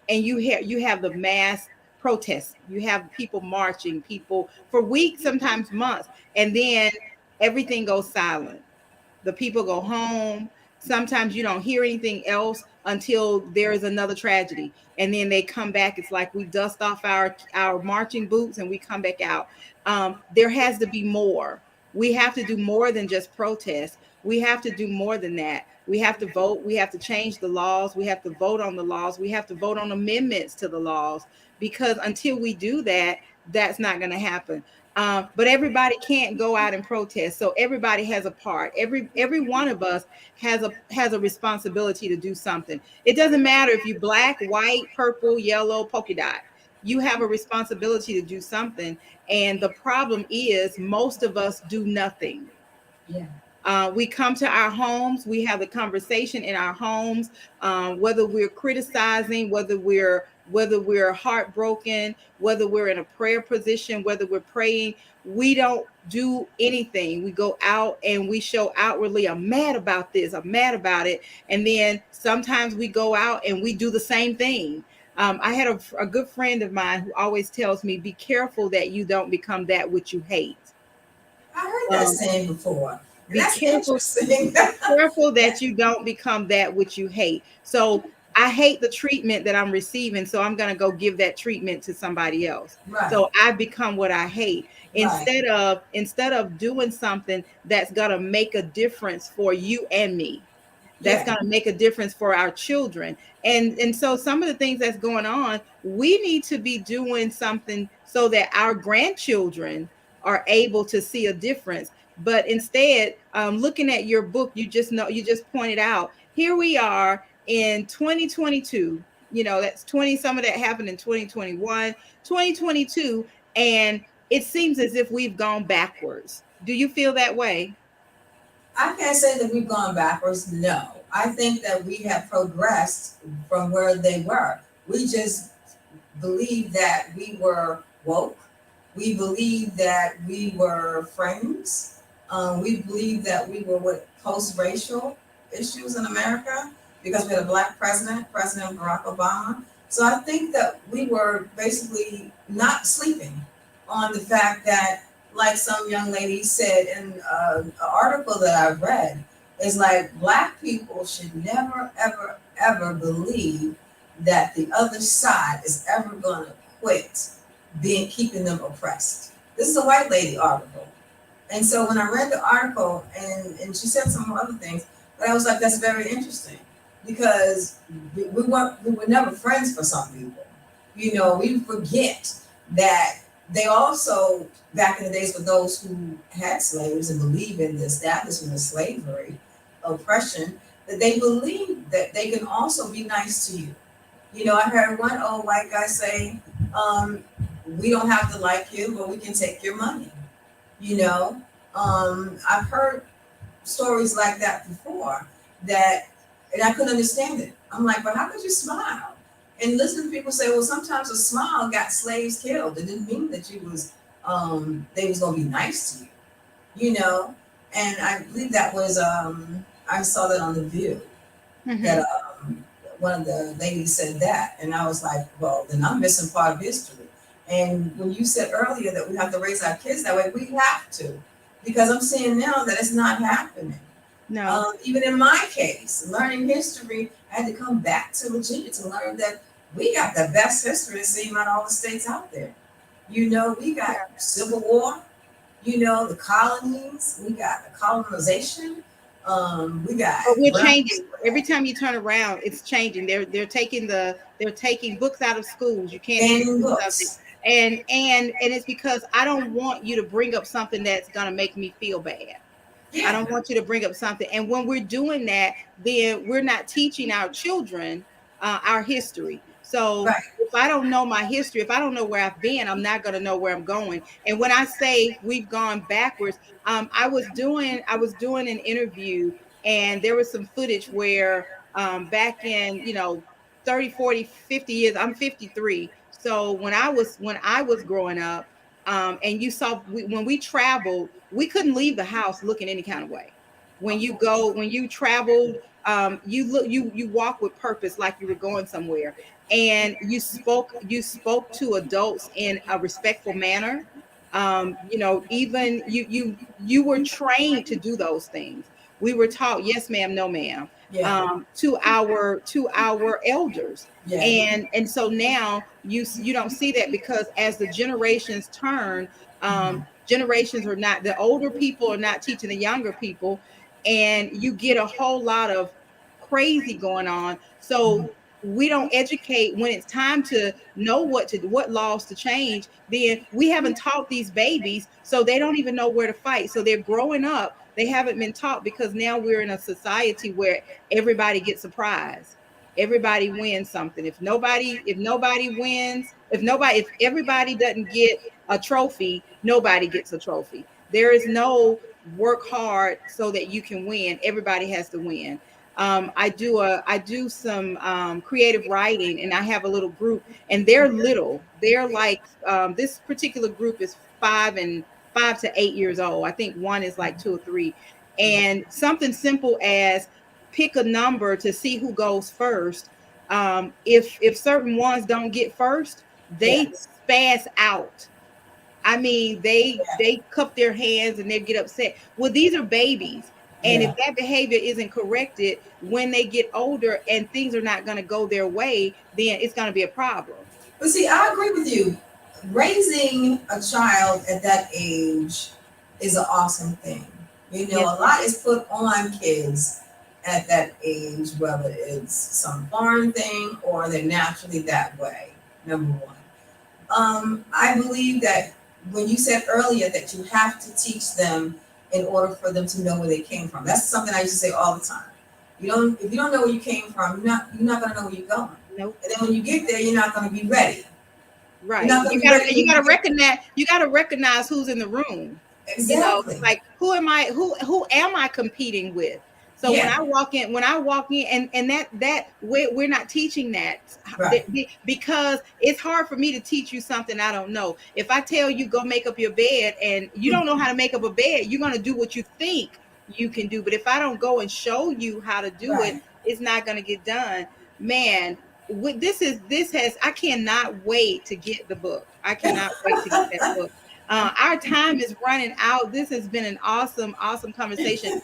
And you have the mass protests. You have people marching, people for weeks, sometimes months, and then everything goes silent. The people go home. Sometimes you don't hear anything else until there is another tragedy, and then they come back. It's like we dust off our marching boots and we come back out. There has to be more. We have to do more than just protest. We have to do more than that. We have to vote. We have to change the laws. We have to vote on the laws. We have to vote on amendments to the laws, because until we do that, that's not going to happen. But everybody can't go out and protest. So everybody has a part. Every one of us has a responsibility to do something. It doesn't matter if you black, white, purple, yellow, polka dot. You have a responsibility to do something. And the problem is most of us do nothing. yeah, We come to our homes, we have the conversation in our homes, whether we're criticizing, whether we're heartbroken, whether we're in a prayer position, whether we're praying. We don't do anything. We go out and we show outwardly, I'm mad about this, I'm mad about it. And then sometimes we go out and we do the same thing. I had a good friend of mine who always tells me, be careful that you don't become that which you hate. I heard that Um, saying before, and be that's careful interesting. careful Yeah, that you don't become that which you hate. So I hate the treatment that I'm receiving, so I'm going to go give that treatment to somebody else. right, So I become what I hate, right, instead of doing something that's going to make a difference for you and me, that's yeah, going to make a difference for our children. And so some of the things that's going on, we need to be doing something so that our grandchildren are able to see a difference. But instead, looking at your book, you just pointed out, here we are in 2022. That's 20, some of that happened in 2021, 2022, and it seems as if we've gone backwards. Do you feel that way? I can't say that we've gone backwards. No, I think that we have progressed from where they were. We just believed that we were woke. We believed that we were friends. We believed that we were with post-racial issues in America because we had a black president, President Barack Obama. So I think that we were basically not sleeping on the fact that, like some young lady said in an article that I read, is like black people should never, ever, ever believe that the other side is ever going to quit being keeping them oppressed. This is a white lady article. And so when I read the article and she said some other things, but I was like, that's very interesting because we were never friends for some people. We forget that they also back in the days for those who had slaves and believe in the establishment of slavery, oppression, that they believe that they can also be nice to you. I heard one old white guy say, we don't have to like you, but we can take your money. You know, I've heard stories like that before, that And I couldn't understand it. I'm like, but how could you smile? And listen to people say, well, sometimes a smile got slaves killed. It didn't mean that you was they was gonna be nice to you, you know. And I believe that was I saw that on the View that Mm-hmm. one of the ladies said that, and I was like, well, then I'm missing part of history. And when you said earlier that we have to raise our kids that way, we have to, because I'm seeing now that it's not happening. No. Even in my case, learning history, I had to come back to Virginia to learn that we got the best history it seems out of all the states out there. You know, we got Civil War, you know, the colonies, we got the colonization, we got But we're changing. Every breastplate, time you turn around, it's changing. They're taking books out of schools. You can't banning introduce something. books. And it's because I don't want you to bring up something that's gonna make me feel bad. I Yeah, don't want you to bring up something. And when we're doing that, then we're not teaching our children our history. So right. if I don't know my history, if I don't know where I've been, I'm not going to know where I'm going. And when I say we've gone backwards, I was doing an interview, and there was some footage where back in 30, 40, 50 years. I'm 53. So when I was growing up, and you saw when we traveled, we couldn't leave the house looking any kind of way. When you traveled, you walk with purpose, like you were going somewhere, and you spoke to adults in a respectful manner. Even you were trained to do those things. We were taught yes ma'am, no ma'am, Yeah, to our elders. yeah, And so now you don't see that, because as the generations turn, generations are not, the older people are not teaching the younger people, and you get a whole lot of crazy going on. So we don't educate when it's time to know what laws to change. Then we haven't taught these babies, so they don't even know where to fight. So they're growing up, they haven't been taught, because now we're in a society where everybody gets a prize. Everybody wins something. If nobody wins, if everybody doesn't get a trophy, nobody gets a trophy. There is no work hard so that you can win. Everybody has to win. I do some creative writing, and I have a little group, and they're little. They're like, this particular group is 5 to 8 years old. I think one is like 2 or 3, and something simple as pick a number to see who goes first. If certain ones don't get first, yeah, they spaz out. I mean, they yeah, they cup their hands and they get upset. Well, these are babies. And if yeah. that behavior isn't corrected when they get older and things are not going to go their way, then it's going to be a problem. But see, I agree with you. Raising a child at that age is an awesome thing. You know, Yes, a lot is put on kids at that age, whether it's some foreign thing or they're naturally that way. Number one. I believe that when you said earlier that you have to teach them in order for them to know where they came from. That's something I used to say all the time. If you don't know where you came from, you're not gonna know where you're going. nope. And then when you get there, you're not gonna be ready. You're Right. not gonna You be gotta ready you when you gotta get recognize who's in the room. exactly. Like, who am I competing with? So when Yeah, I walk in, and that we're not teaching that. right, Because it's hard for me to teach you something I don't know. If I tell you go make up your bed and you don't know how to make up a bed, you're gonna do what you think you can do. But if I don't go and show you how to do it, right. it's not gonna get done. Man, this has I cannot wait to get the book. I cannot wait to get that book. Our time is running out. This has been an awesome conversation.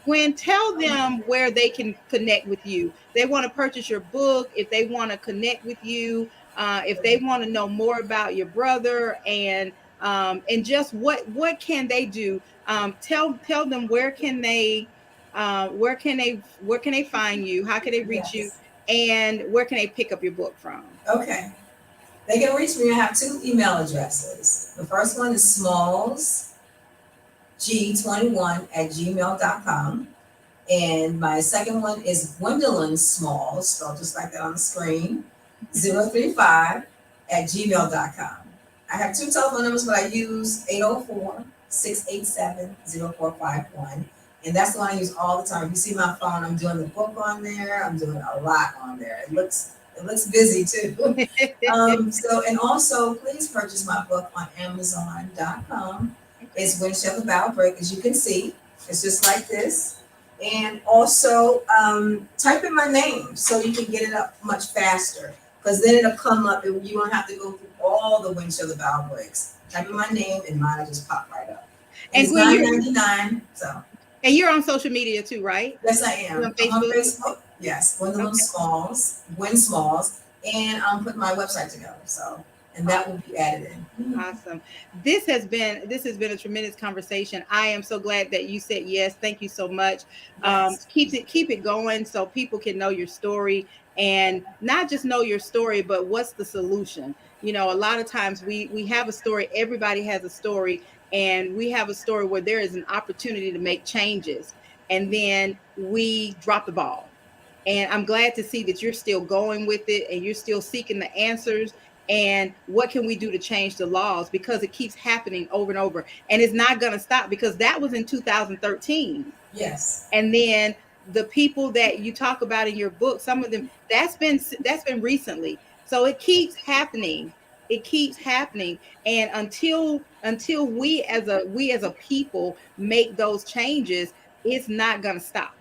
Gwen, tell them where they can connect with you. They want to purchase your book, if they want to connect with you, if they want to know more about your brother, and just what can they do? Tell them where can they find you? How can they reach you? Yes. And where can they pick up your book from? Okay. They can reach me. I have two email addresses. The first one is smallsg21@gmail.com. And my second one is Gwendolyn Smalls, spelled just like that on the screen, 035@gmail.com. I have two telephone numbers, but I use 804-687-0451. And that's the one I use all the time. If you see my phone, I'm doing the book on there. I'm doing a lot on there. It looks busy too. So and also please purchase my book on Amazon.com. Okay. It's Windshield About Break, as you can see. It's just like this. And also type in my name so you can get it up much faster. Because then it'll come up and you won't have to go through all the windshield valve breaks. Type in my name and mine will just pop right up. And And it's Gwen, $9.99. So you're on social media too, right? yes, I You're am. on I'm on Facebook. Facebook. Yes, Gwendolyn Okay. Smalls, Gwen Smalls, and I'm putting my website together. So and that will be added in. Awesome. This has been a tremendous conversation. I am so glad that you said yes. Thank you so much. Yes. Keep it going so people can know your story, and not just know your story, but what's the solution. A lot of times we have a story. Everybody has a story, and we have a story where there is an opportunity to make changes, and then we drop the ball. And I'm glad to see that you're still going with it and you're still seeking the answers. And what can we do to change the laws? Because it keeps happening over and over. And it's not going to stop, because that was in 2013. Yes. And then the people that you talk about in your book, some of them, that's been recently. So it keeps happening. It keeps happening. And until we as a people make those changes, it's not going to stop.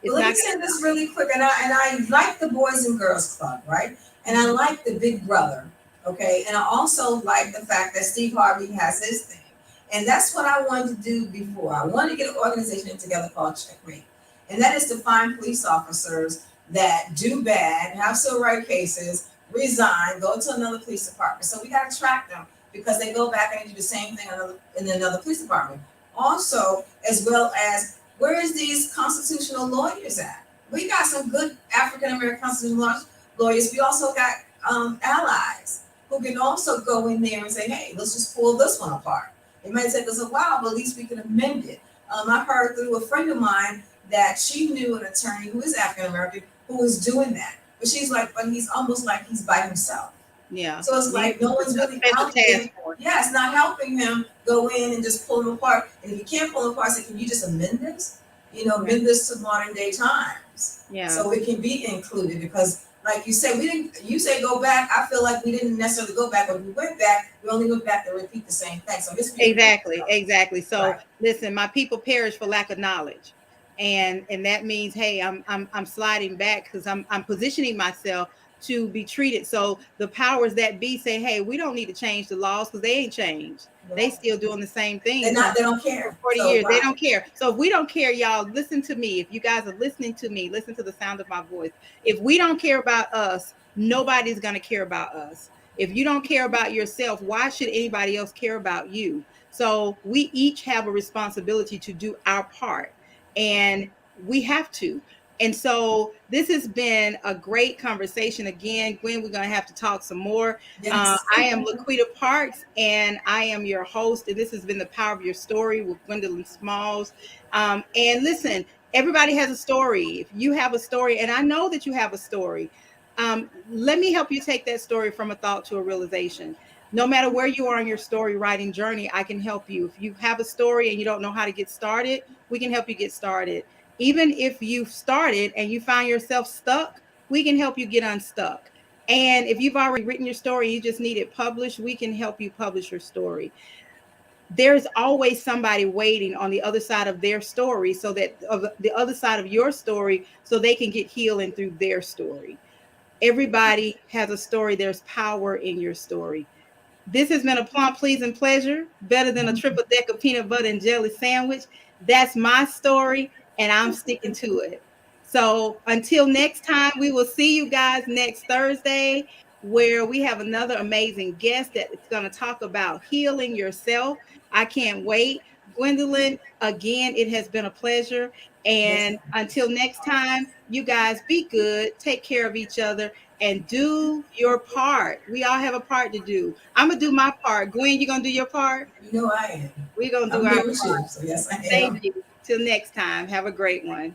But It's let not me going say to. this really quick, and I like the Boys and Girls Club, right? And I like the Big Brother, okay? And I also like the fact that Steve Harvey has his thing. And that's what I wanted to do before. I wanted to get an organization together called Checkmate. And that is to find police officers that do bad, have civil rights cases, resign, go to another police department. So we got to track them because they go back and do the same thing in another police department. Also, as well as where is these constitutional lawyers at? We got some good African American constitutional lawyers. We also got allies who can also go in there and say, hey, let's just pull this one apart. It might take us a while, but at least we can amend it. I heard through a friend of mine that she knew an attorney who is African American who was doing that. But she's like, but he's almost like he's by himself. Yeah. So it's Need like no one's a really special out there. task force. Yeah, it's not helping him go in and just pull them apart. And if you can't pull them apart, say, can you just amend this? Yeah. Amend this to modern day times. Yeah. So it can be included because like you said, we didn't you say go back. I feel like we didn't necessarily go back. When we went back, we only went back to repeat the same thing. So history repeats Exactly, itself. exactly. So Right. listen, my people perish for lack of knowledge. And that means, hey, I'm sliding back because I'm positioning myself to be treated. So the powers that be say, hey, we don't need to change the laws because they ain't changed. They Right. still doing the same They're things not they don't for care. 40 So years. They right. don't care. So if we don't care, y'all, listen to me. If you guys are listening to me, listen to the sound of my voice. If we don't care about us, nobody's going to care about us. If you don't care about yourself, why should anybody else care about you? So we each have a responsibility to do our part, and we have to. And so this has been a great conversation. Again, Gwen, we're going to have to talk some more. Yes. I am LaQuita Parks, and I am your host. And this has been The Power of Your Story with Gwendolyn Smalls. And listen, everybody has a story. If you have a story, and I know that you have a story, let me help you take that story from a thought to a realization. No matter where you are in your story writing journey, I can help you. If you have a story and you don't know how to get started, we can help you get started. Even if you've started and you find yourself stuck, we can help you get unstuck. And if you've already written your story, you just need it published, we can help you publish your story. There's always somebody waiting on the other side of their story, so that of the other side of your story, so they can get healing through their story. Everybody has a story. There's power in your story. This has been a plum pleasing pleasure, better than a triple deck of peanut butter and jelly sandwich. That's my story, and I'm sticking to it. So until next time, we will see you guys next Thursday, where we have another amazing guest that is going to talk about healing yourself. I can't wait. Gwendolyn, again, it has been a pleasure. Yes. And until next time, you guys be good, take care of each other, and do your part. We all have a part to do. I'm gonna do my part. Gwen, you gonna do your part? You know I am. We're gonna do I'm our here with part. you. So yes, I Thank am. you. Till next time. Have a great one.